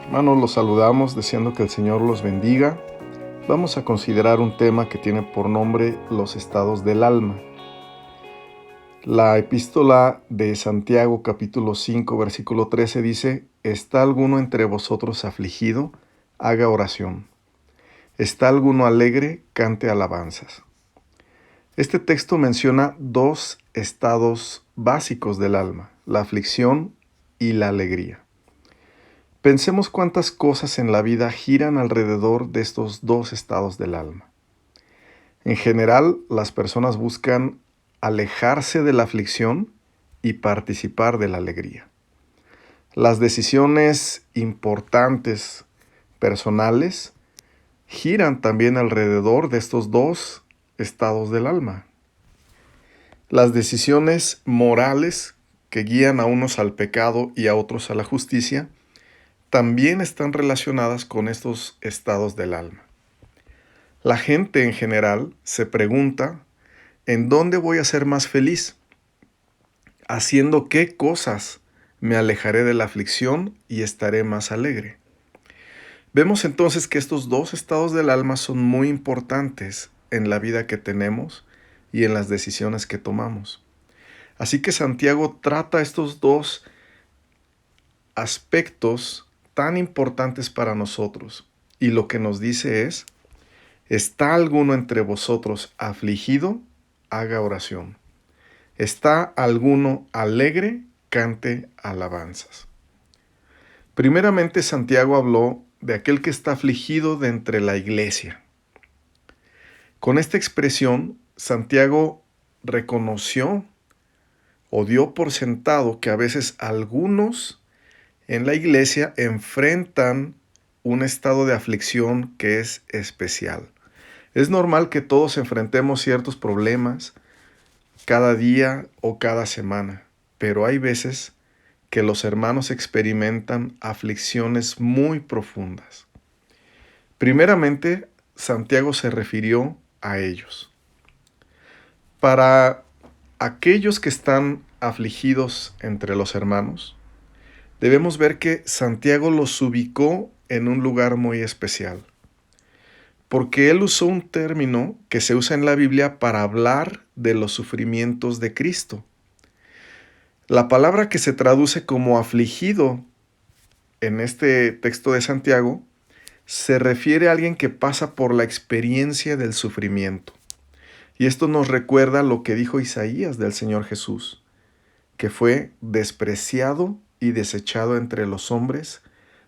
Hermanos, los saludamos deseando que el Señor los bendiga. Vamos a considerar un tema que tiene por nombre los estados del alma. La epístola de Santiago capítulo 5 versículo 13 dice: ¿Está alguno entre vosotros afligido? Haga oración. ¿Está alguno alegre? Cante alabanzas. Este texto menciona dos estados básicos del alma: la aflicción y la alegría. Pensemos cuántas cosas en la vida giran alrededor de estos dos estados del alma. En general, las personas buscan alejarse de la aflicción y participar de la alegría. Las decisiones importantes personales giran también alrededor de estos dos estados del alma. Las decisiones morales que guían a unos al pecado y a otros a la justicia también están relacionadas con estos estados del alma. La gente en general se pregunta: ¿en dónde voy a ser más feliz? ¿Haciendo qué cosas me alejaré de la aflicción y estaré más alegre? Vemos entonces que estos dos estados del alma son muy importantes en la vida que tenemos y en las decisiones que tomamos. Así que Santiago trata estos dos aspectos tan importantes para nosotros, y lo que nos dice es: ¿está alguno entre vosotros afligido? Haga oración. ¿Está alguno alegre? Cante alabanzas. Primeramente, Santiago habló de aquel que está afligido de entre la iglesia. Con esta expresión, Santiago reconoció o dio por sentado que a veces algunos en la iglesia enfrentan un estado de aflicción que es especial. Es normal que todos enfrentemos ciertos problemas cada día o cada semana, pero hay veces que los hermanos experimentan aflicciones muy profundas. Primeramente, Santiago se refirió a ellos. Para aquellos que están afligidos entre los hermanos, debemos ver que Santiago los ubicó en un lugar muy especial, porque él usó un término que se usa en la Biblia para hablar de los sufrimientos de Cristo. La palabra que se traduce como afligido en este texto de Santiago se refiere a alguien que pasa por la experiencia del sufrimiento. Y esto nos recuerda lo que dijo Isaías del Señor Jesús, que fue despreciado y desechado entre los hombres,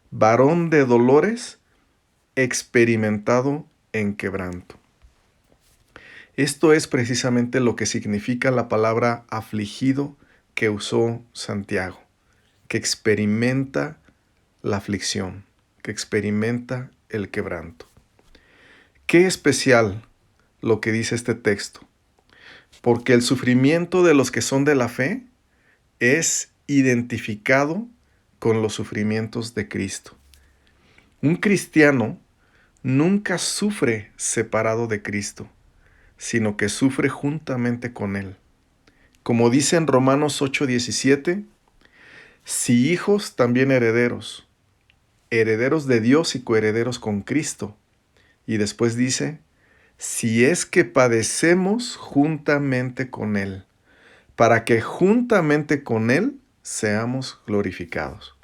varón de dolores, experimentado en quebranto. Esto es precisamente lo que significa la palabra afligido que usó Santiago, que experimenta la aflicción, que experimenta el quebranto. Qué especial lo que dice este texto, porque el sufrimiento de los que son de la fe es identificado con los sufrimientos de Cristo. Un cristiano nunca sufre separado de Cristo, sino que sufre juntamente con Él. Como dice en Romanos 8:17, si hijos, también herederos, herederos de Dios y coherederos con Cristo. Y después dice, si es que padecemos juntamente con Él, para que juntamente con Él seamos glorificados.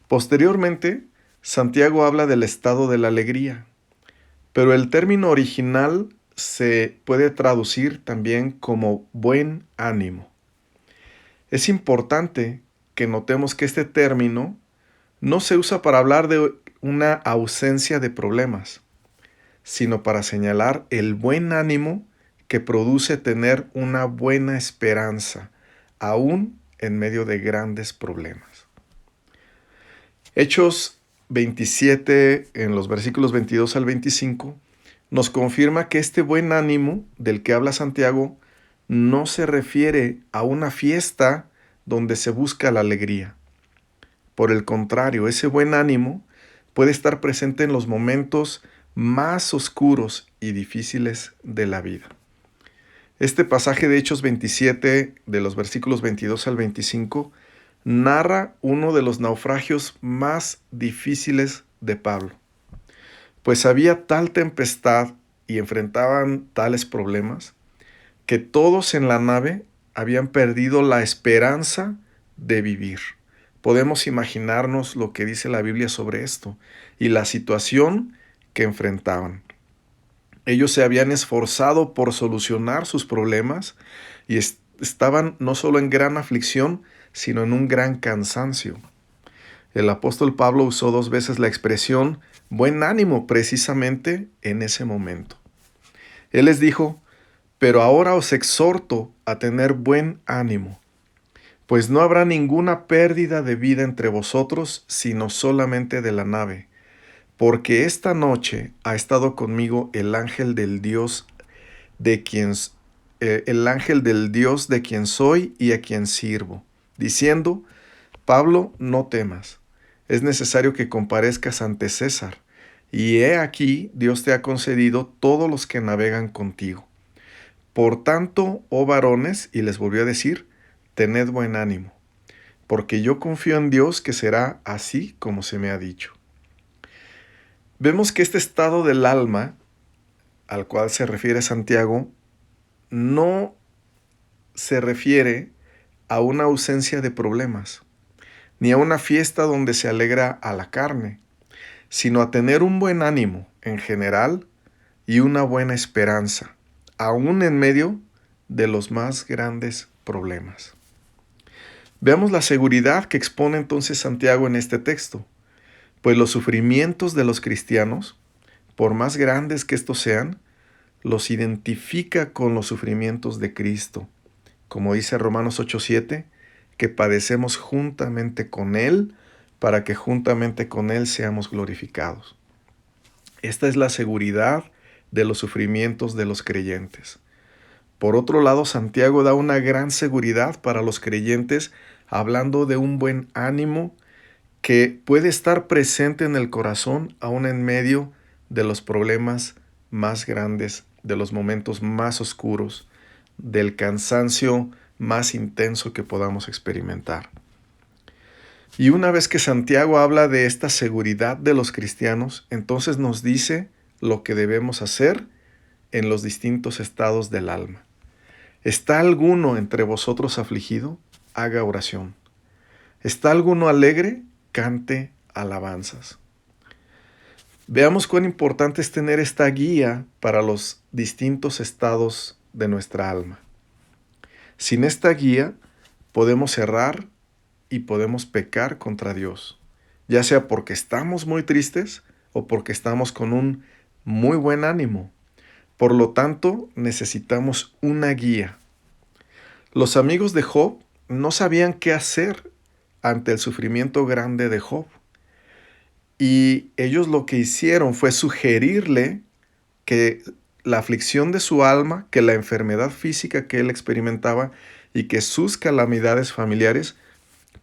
Posteriormente, Santiago habla del estado de la alegría, pero el término original se puede traducir también como buen ánimo. Es importante que notemos que este término no se usa para hablar de una ausencia de problemas, sino para señalar el buen ánimo que produce tener una buena esperanza, aún en medio de grandes problemas. Hechos 27, en los versículos 22 al 25, nos confirma que este buen ánimo del que habla Santiago no se refiere a una fiesta donde se busca la alegría. Por el contrario, ese buen ánimo puede estar presente en los momentos más oscuros y difíciles de la vida. Este pasaje de Hechos 27, de los versículos 22 al 25, narra uno de los naufragios más difíciles de Pablo, pues había tal tempestad y enfrentaban tales problemas que todos en la nave habían perdido la esperanza de vivir. Podemos imaginarnos lo que dice la Biblia sobre esto y la situación que enfrentaban. Ellos se habían esforzado por solucionar sus problemas y estaban no solo en gran aflicción, sino en un gran cansancio. El apóstol Pablo usó 2 veces la expresión buen ánimo precisamente en ese momento. Él les dijo, pero ahora os exhorto a tener buen ánimo, pues no habrá ninguna pérdida de vida entre vosotros, sino solamente de la nave, porque esta noche ha estado conmigo el ángel del Dios de quien soy y a quien sirvo, diciendo, Pablo, no temas, es necesario que comparezcas ante César, y he aquí Dios te ha concedido todos los que navegan contigo. Por tanto, oh varones, y les volvió a decir, tened buen ánimo, porque yo confío en Dios que será así como se me ha dicho. Vemos que este estado del alma, al cual se refiere Santiago, no se refiere a una ausencia de problemas, ni a una fiesta donde se alegra a la carne, sino a tener un buen ánimo en general y una buena esperanza, aún en medio de los más grandes problemas. Veamos la seguridad que expone entonces Santiago en este texto, pues los sufrimientos de los cristianos, por más grandes que estos sean, los identifica con los sufrimientos de Cristo, como dice Romanos 8:7, que padecemos juntamente con Él, para que juntamente con Él seamos glorificados. Esta es la seguridad de los sufrimientos de los creyentes. Por otro lado, Santiago da una gran seguridad para los creyentes, hablando de un buen ánimo que puede estar presente en el corazón aún en medio de los problemas más grandes, de los momentos más oscuros, del cansancio más intenso que podamos experimentar. Y una vez que Santiago habla de esta seguridad de los cristianos, entonces nos dice lo que debemos hacer en los distintos estados del alma. ¿Está alguno entre vosotros afligido? Haga oración. ¿Está alguno alegre? Cante alabanzas. Veamos cuán importante es tener esta guía para los distintos estados de nuestra alma. Sin esta guía podemos errar y podemos pecar contra Dios, ya sea porque estamos muy tristes o porque estamos con un muy buen ánimo. Por lo tanto, necesitamos una guía. Los amigos de Job no sabían qué hacer ante el sufrimiento grande de Job. Y ellos lo que hicieron fue sugerirle que la aflicción de su alma, que la enfermedad física que él experimentaba y que sus calamidades familiares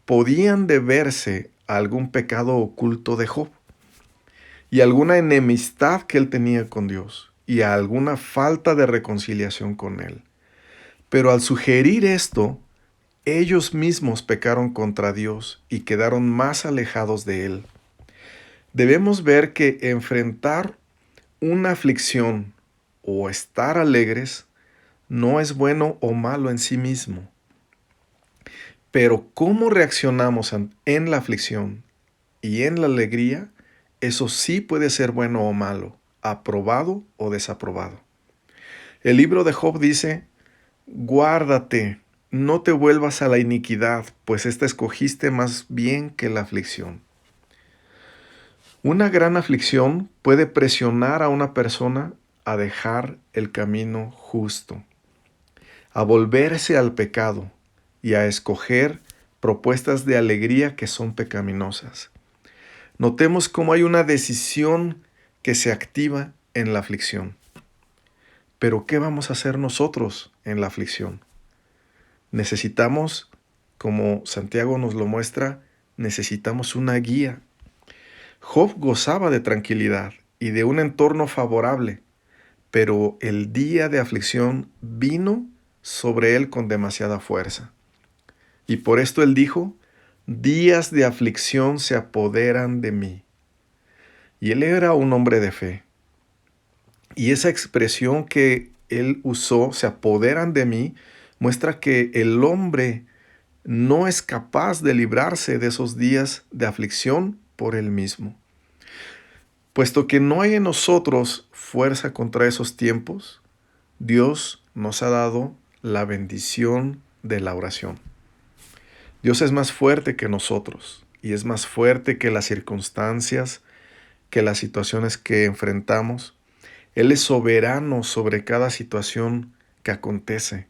podían deberse a algún pecado oculto de Job y alguna enemistad que él tenía con Dios y a alguna falta de reconciliación con él. Pero al sugerir esto, ellos mismos pecaron contra Dios y quedaron más alejados de Él. Debemos ver que enfrentar una aflicción o estar alegres no es bueno o malo en sí mismo. Pero cómo reaccionamos en la aflicción y en la alegría, eso sí puede ser bueno o malo, aprobado o desaprobado. El libro de Job dice, guárdate, no te vuelvas a la iniquidad, pues esta escogiste más bien que la aflicción. Una gran aflicción puede presionar a una persona a dejar el camino justo, a volverse al pecado y a escoger propuestas de alegría que son pecaminosas. Notemos cómo hay una decisión que se activa en la aflicción. Pero ¿qué vamos a hacer nosotros en la aflicción? Necesitamos, como Santiago nos lo muestra, necesitamos una guía. Job gozaba de tranquilidad y de un entorno favorable, pero el día de aflicción vino sobre él con demasiada fuerza. Y por esto él dijo, días de aflicción se apoderan de mí. Y él era un hombre de fe. Y esa expresión que él usó, se apoderan de mí, muestra que el hombre no es capaz de librarse de esos días de aflicción por él mismo. Puesto que no hay en nosotros fuerza contra esos tiempos, Dios nos ha dado la bendición de la oración. Dios es más fuerte que nosotros y es más fuerte que las circunstancias, que las situaciones que enfrentamos. Él es soberano sobre cada situación que acontece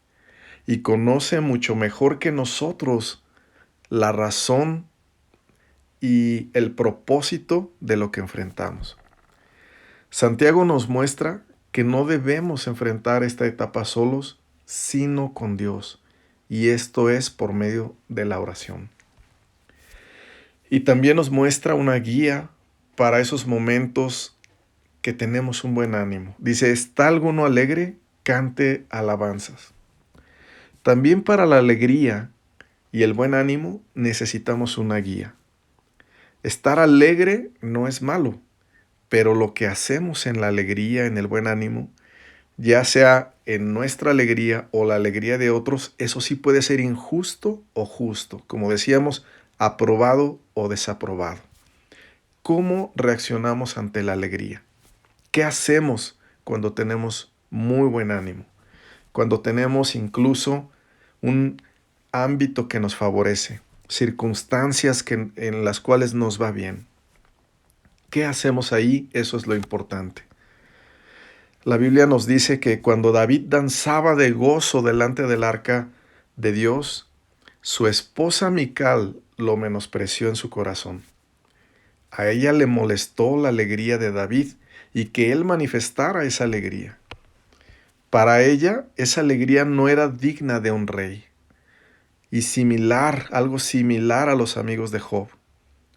y conoce mucho mejor que nosotros la razón y el propósito de lo que enfrentamos. Santiago nos muestra que no debemos enfrentar esta etapa solos, sino con Dios, y esto es por medio de la oración. Y también nos muestra una guía para esos momentos que tenemos un buen ánimo. Dice, ¿está alguno alegre? Cante alabanzas. También para la alegría y el buen ánimo necesitamos una guía. Estar alegre no es malo, pero lo que hacemos en la alegría, en el buen ánimo, ya sea en nuestra alegría o la alegría de otros, eso sí puede ser injusto o justo. Como decíamos, aprobado o desaprobado. ¿Cómo reaccionamos ante la alegría? ¿Qué hacemos cuando tenemos muy buen ánimo? Cuando tenemos incluso un ámbito que nos favorece, circunstancias en las cuales nos va bien. ¿Qué hacemos ahí? Eso es lo importante. La Biblia nos dice que cuando David danzaba de gozo delante del arca de Dios, su esposa Mical lo menospreció en su corazón. A ella le molestó la alegría de David y que él manifestara esa alegría. Para ella, esa alegría no era digna de un rey. Y algo similar a los amigos de Job.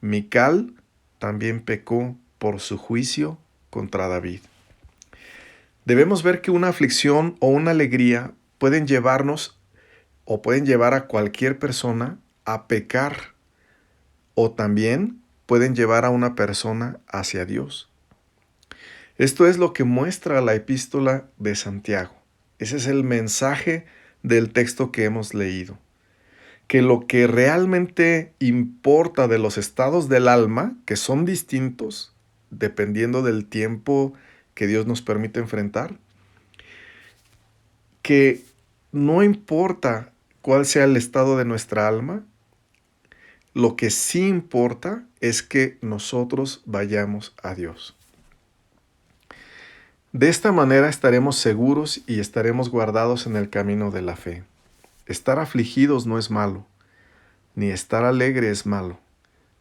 Mical también pecó por su juicio contra David. Debemos ver que una aflicción o una alegría pueden llevarnos o pueden llevar a cualquier persona a pecar o también pueden llevar a una persona hacia Dios. Esto es lo que muestra la epístola de Santiago. Ese es el mensaje del texto que hemos leído. Que lo que realmente importa de los estados del alma, que son distintos dependiendo del tiempo que Dios nos permite enfrentar, que no importa cuál sea el estado de nuestra alma, lo que sí importa es que nosotros vayamos a Dios. De esta manera estaremos seguros y estaremos guardados en el camino de la fe. Estar afligidos no es malo, ni estar alegre es malo,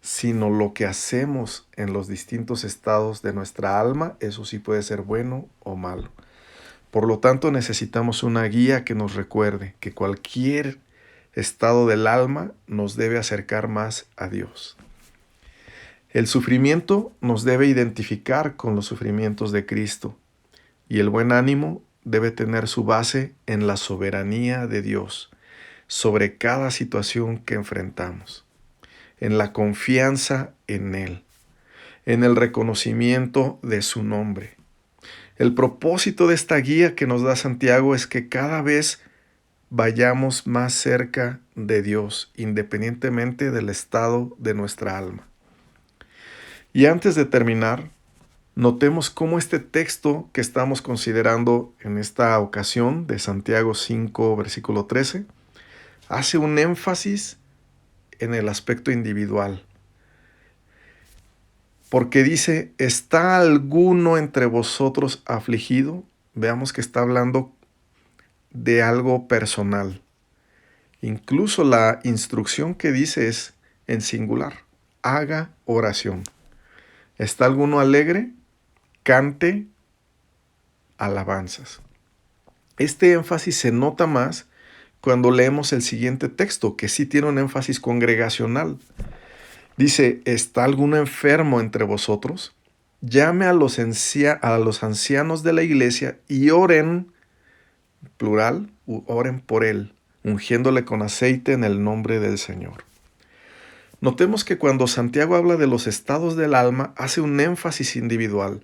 sino lo que hacemos en los distintos estados de nuestra alma, eso sí puede ser bueno o malo. Por lo tanto, necesitamos una guía que nos recuerde que cualquier estado del alma nos debe acercar más a Dios. El sufrimiento nos debe identificar con los sufrimientos de Cristo y el buen ánimo debe tener su base en la soberanía de Dios sobre cada situación que enfrentamos, en la confianza en Él, en el reconocimiento de su nombre. El propósito de esta guía que nos da Santiago es que cada vez vayamos más cerca de Dios, independientemente del estado de nuestra alma. Y antes de terminar, notemos cómo este texto que estamos considerando en esta ocasión, de Santiago 5, versículo 13, hace un énfasis en el aspecto individual. Porque dice, ¿está alguno entre vosotros afligido? Veamos que está hablando de algo personal. Incluso la instrucción que dice es en singular. Haga oración. ¿Está alguno alegre? Cante alabanzas. Este énfasis se nota más cuando leemos el siguiente texto, que sí tiene un énfasis congregacional. Dice, ¿está alguno enfermo entre vosotros? Llame a los ancianos de la iglesia y oren, plural, oren por él, ungiéndole con aceite en el nombre del Señor. Notemos que cuando Santiago habla de los estados del alma, hace un énfasis individual,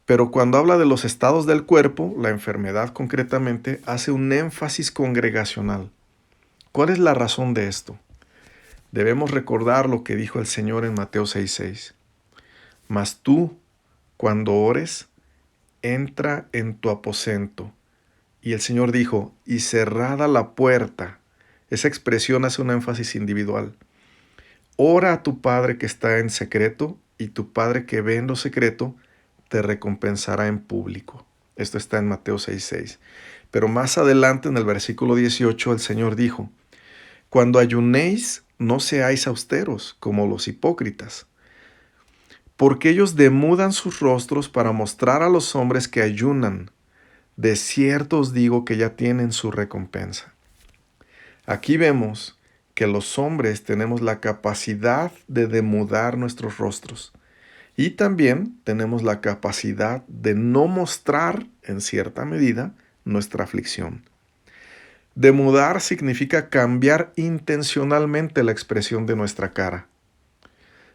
pero cuando habla de los estados del cuerpo, la enfermedad concretamente, hace un énfasis congregacional. ¿Cuál es la razón de esto? Debemos recordar lo que dijo el Señor en Mateo 6:6. Mas tú, cuando ores, entra en tu aposento. Y el Señor dijo, y cerrada la puerta. Esa expresión hace un énfasis individual. Ora a tu Padre que está en secreto, y tu Padre que ve en lo secreto te recompensará en público. Esto está en Mateo 6:6. Pero más adelante en el versículo 18 el Señor dijo, cuando ayunéis, no seáis austeros como los hipócritas, porque ellos demudan sus rostros para mostrar a los hombres que ayunan. De cierto os digo que ya tienen su recompensa. Aquí vemos que los hombres tenemos la capacidad de demudar nuestros rostros y también tenemos la capacidad de no mostrar, en cierta medida, nuestra aflicción. Demudar significa cambiar intencionalmente la expresión de nuestra cara.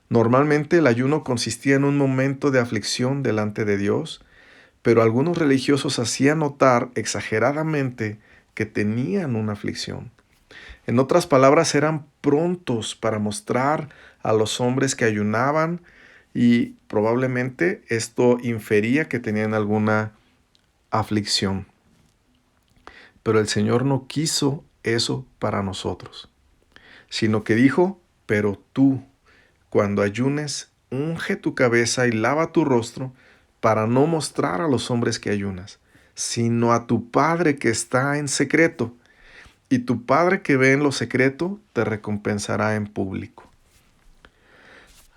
Normalmente el ayuno consistía en un momento de aflicción delante de Dios, pero algunos religiosos hacían notar exageradamente que tenían una aflicción. En otras palabras, eran prontos para mostrar a los hombres que ayunaban y probablemente esto infería que tenían alguna aflicción. Pero el Señor no quiso eso para nosotros, sino que dijo, pero tú, cuando ayunes, unge tu cabeza y lava tu rostro para no mostrar a los hombres que ayunas, sino a tu Padre que está en secreto, y tu Padre que ve en lo secreto te recompensará en público.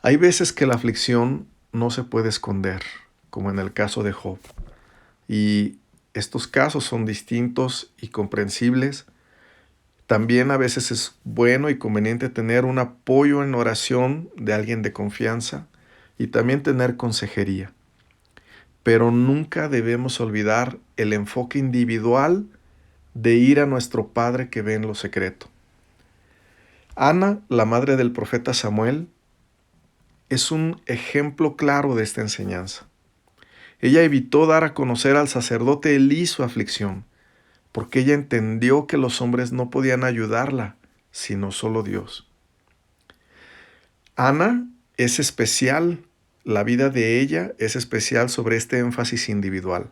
Hay veces que la aflicción no se puede esconder, como en el caso de Job, y estos casos son distintos y comprensibles. También a veces es bueno y conveniente tener un apoyo en oración de alguien de confianza y también tener consejería. Pero nunca debemos olvidar el enfoque individual de ir a nuestro Padre que ve en lo secreto. Ana, la madre del profeta Samuel, es un ejemplo claro de esta enseñanza. Ella evitó dar a conocer al sacerdote Elí su aflicción, porque ella entendió que los hombres no podían ayudarla, sino solo Dios. Ana es especial, la vida de ella es especial sobre este énfasis individual.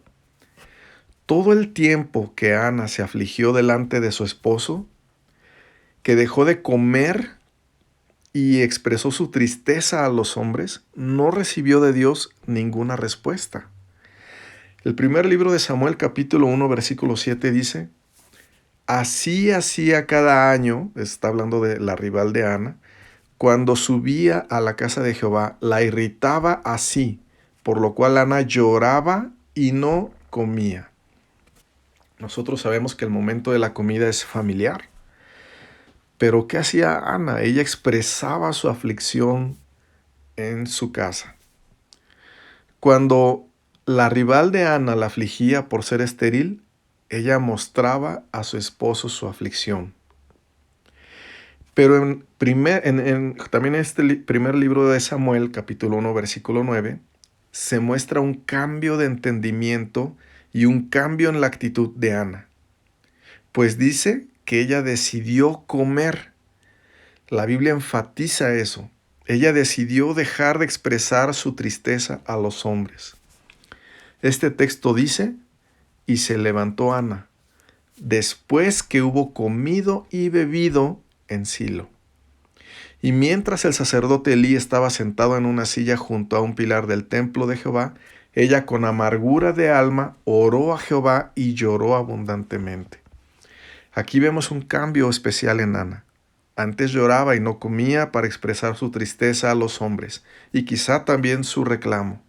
Todo el tiempo que Ana se afligió delante de su esposo, que dejó de comer y expresó su tristeza a los hombres, no recibió de Dios ninguna respuesta. El primer libro de Samuel, capítulo 1, versículo 7 dice, así hacía cada año, está hablando de la rival de Ana, cuando subía a la casa de Jehová, la irritaba así, por lo cual Ana lloraba y no comía. Nosotros sabemos que el momento de la comida es familiar. Pero ¿qué hacía Ana? Ella expresaba su aflicción en su casa. Cuando la rival de Ana la afligía por ser estéril, ella mostraba a su esposo su aflicción. Pero también en este primer libro de Samuel, capítulo 1, versículo 9, se muestra un cambio de entendimiento y un cambio en la actitud de Ana. Pues dice que ella decidió comer. La Biblia enfatiza eso. Ella decidió dejar de expresar su tristeza a los hombres. Este texto dice, y se levantó Ana, después que hubo comido y bebido en Silo. Y mientras el sacerdote Elí estaba sentado en una silla junto a un pilar del templo de Jehová, ella con amargura de alma oró a Jehová y lloró abundantemente. Aquí vemos un cambio especial en Ana. Antes lloraba y no comía para expresar su tristeza a los hombres y quizá también su reclamo.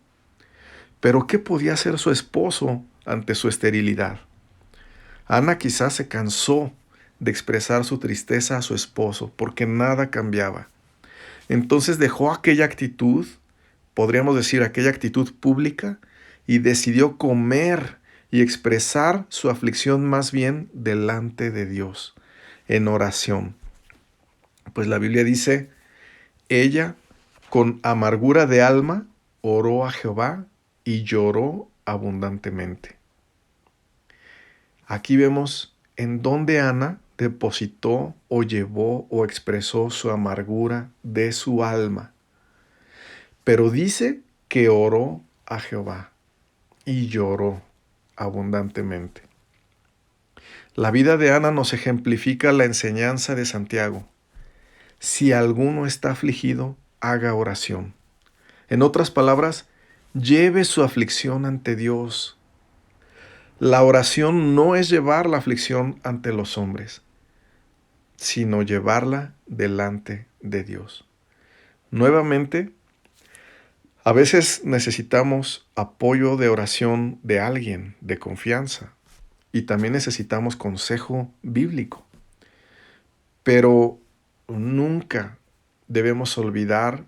Pero ¿qué podía hacer su esposo ante su esterilidad? Ana quizás se cansó de expresar su tristeza a su esposo porque nada cambiaba. Entonces dejó aquella actitud, podríamos decir aquella actitud pública, y decidió comer y expresar su aflicción más bien delante de Dios, en oración. Pues la Biblia dice Ella, con amargura de alma, oró a Jehová y lloró abundantemente. Aquí vemos en dónde Ana depositó o llevó o expresó su amargura de su alma. Pero dice que oró a Jehová y lloró abundantemente. La vida de Ana nos ejemplifica la enseñanza de Santiago. Si alguno está afligido, haga oración. En otras palabras, lleve su aflicción ante Dios. La oración no es llevar la aflicción ante los hombres, sino llevarla delante de Dios. Nuevamente, a veces necesitamos apoyo de oración de alguien de confianza y también necesitamos consejo bíblico. Pero nunca debemos olvidar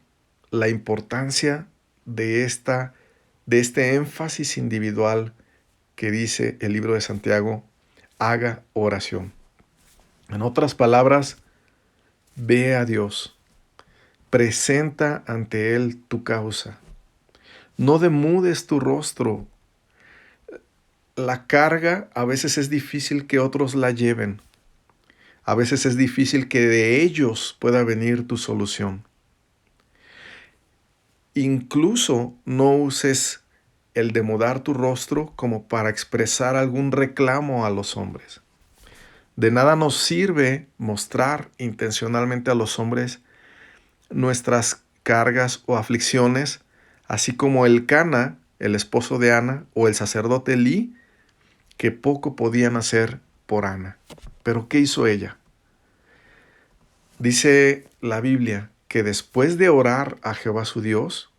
la importancia de este énfasis individual que dice el libro de Santiago, haga oración. En otras palabras, ve a Dios, presenta ante Él tu causa. No demudes tu rostro. La carga a veces es difícil que otros la lleven. A veces es difícil que de ellos pueda venir tu solución. Incluso no uses el demudar tu rostro como para expresar algún reclamo a los hombres. De nada nos sirve mostrar intencionalmente a los hombres nuestras cargas o aflicciones, así como Elcana, el esposo de Ana, o el sacerdote Elí, que poco podían hacer por Ana. Pero ¿qué hizo ella? Dice la Biblia que después de orar a Jehová su Dios,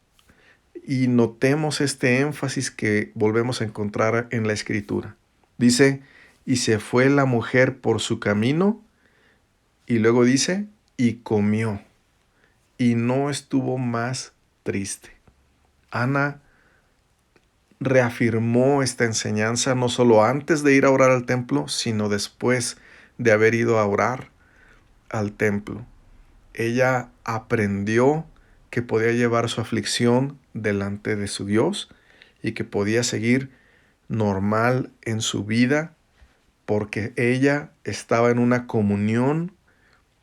y notemos este énfasis que volvemos a encontrar en la Escritura. Dice, y se fue la mujer por su camino, y luego dice, y comió, y no estuvo más triste. Ana reafirmó esta enseñanza no solo antes de ir a orar al templo, sino después de haber ido a orar al templo. Ella aprendió que podía llevar su aflicción delante de su Dios y que podía seguir normal en su vida porque ella estaba en una comunión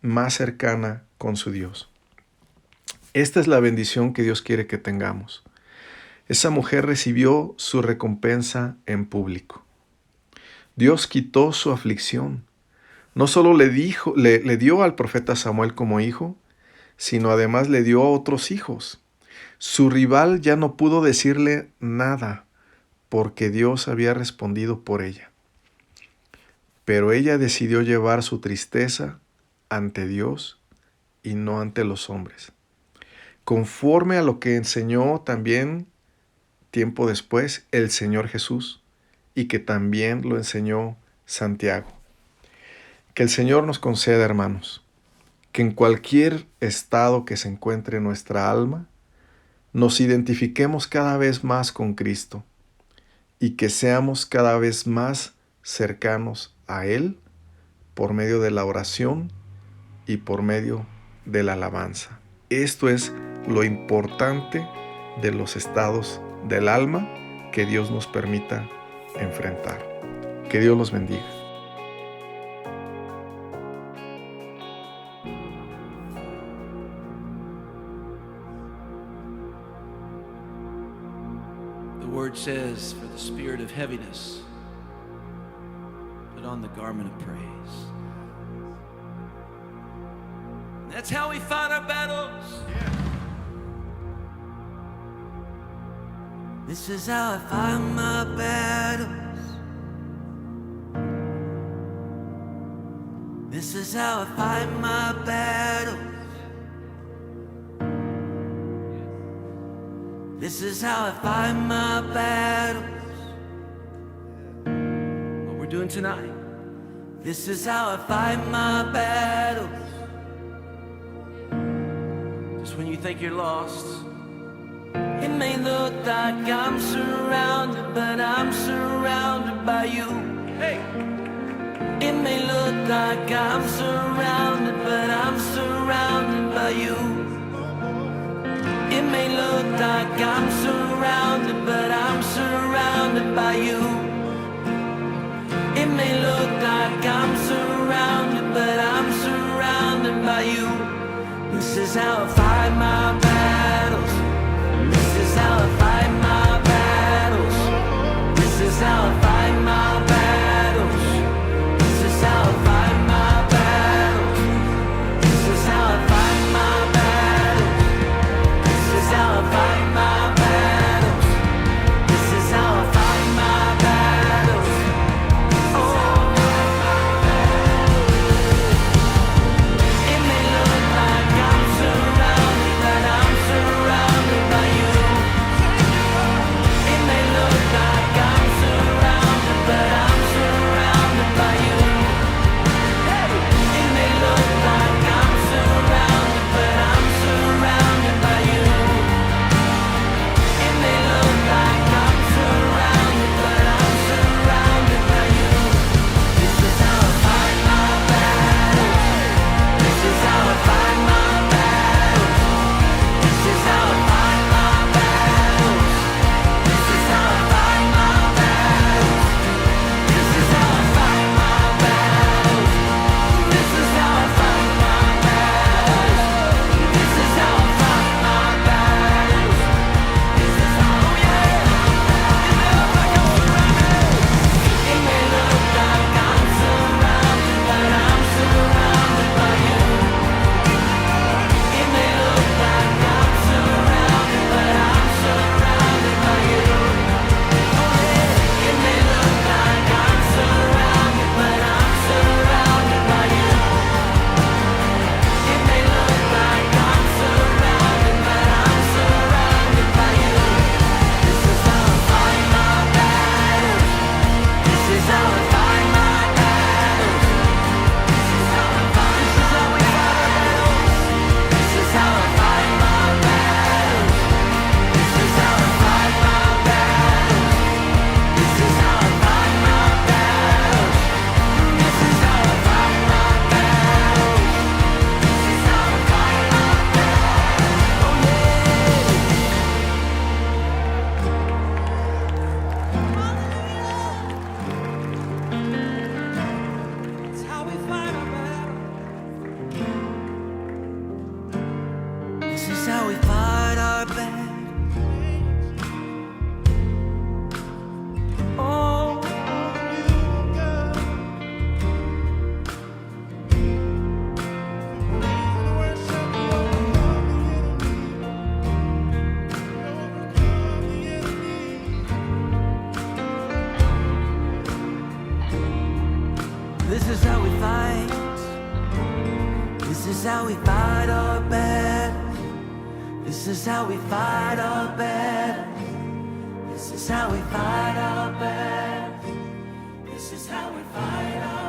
más cercana con su Dios. Esta es la bendición que Dios quiere que tengamos. Esa mujer recibió su recompensa en público. Dios quitó su aflicción. No solo le dio al profeta Samuel como hijo, sino además le dio a otros hijos. Su rival ya no pudo decirle nada porque Dios había respondido por ella. Pero ella decidió llevar su tristeza ante Dios y no ante los hombres. Conforme a lo que enseñó también tiempo después el Señor Jesús y que también lo enseñó Santiago. Que el Señor nos conceda, hermanos, que en cualquier estado que se encuentre nuestra alma, nos identifiquemos cada vez más con Cristo y que seamos cada vez más cercanos a Él por medio de la oración y por medio de la alabanza. Esto es lo importante de los estados del alma que Dios nos permita enfrentar. Que Dios los bendiga. The word says, for the spirit of heaviness, put on the garment of praise. That's how we fight our battles. This is how I fight my battles. This is how I fight my battles. This is how I fight my battles. What we're doing tonight. This is how I fight my battles. Just when you think you're lost, it may look like I'm surrounded, but I'm surrounded by you. Hey! It may look like I'm surrounded, but I'm surrounded by you. may look like I'm surrounded, but I'm surrounded by you. It may look like I'm surrounded, but I'm surrounded by you. This is how I fight my battles. This is how I fight my battles. This is how I fight my battles. This is how I fight my battles. This is how I fight my battles. This is how I fight my battles. This is how I fight my battles. It may look like I'm surrounded, but I'm surrounded by you. It may look like I'm surrounded, but I'm surrounded by you. It may look like I'm surrounded, but I'm surrounded by you. It may look like I'm surrounded, but I'm surrounded by you. This is how I fight my battles. This is how I fight my battles. This is how I fight my battles. This is how I fight my battles. This is how I fight my battles. This is how I fight my battles. This is how I fight my battles. This is how, it may look like I'm surrounded, but I'm surrounded by you. It may look like I'm surrounded, but I'm surrounded by you. It may look like I'm surrounded, but I'm surrounded by you. It may look like I'm surrounded, but I'm surrounded by you. This is how I fight my battles. This is how I fight my battles. This is how I fight. This is how we fight our battles. This is how I fight my battles. This is how I fight my battles. This is how I fight my battles. This is how I fight my battles. This is how I fight my battles. Oh yeah. It's how we fight our battles. This is how we fight our battles. Oh. This is how we fight. This is how we fight our battles. This is how we fight our battles. This is how we fight our battles. This is how we fight our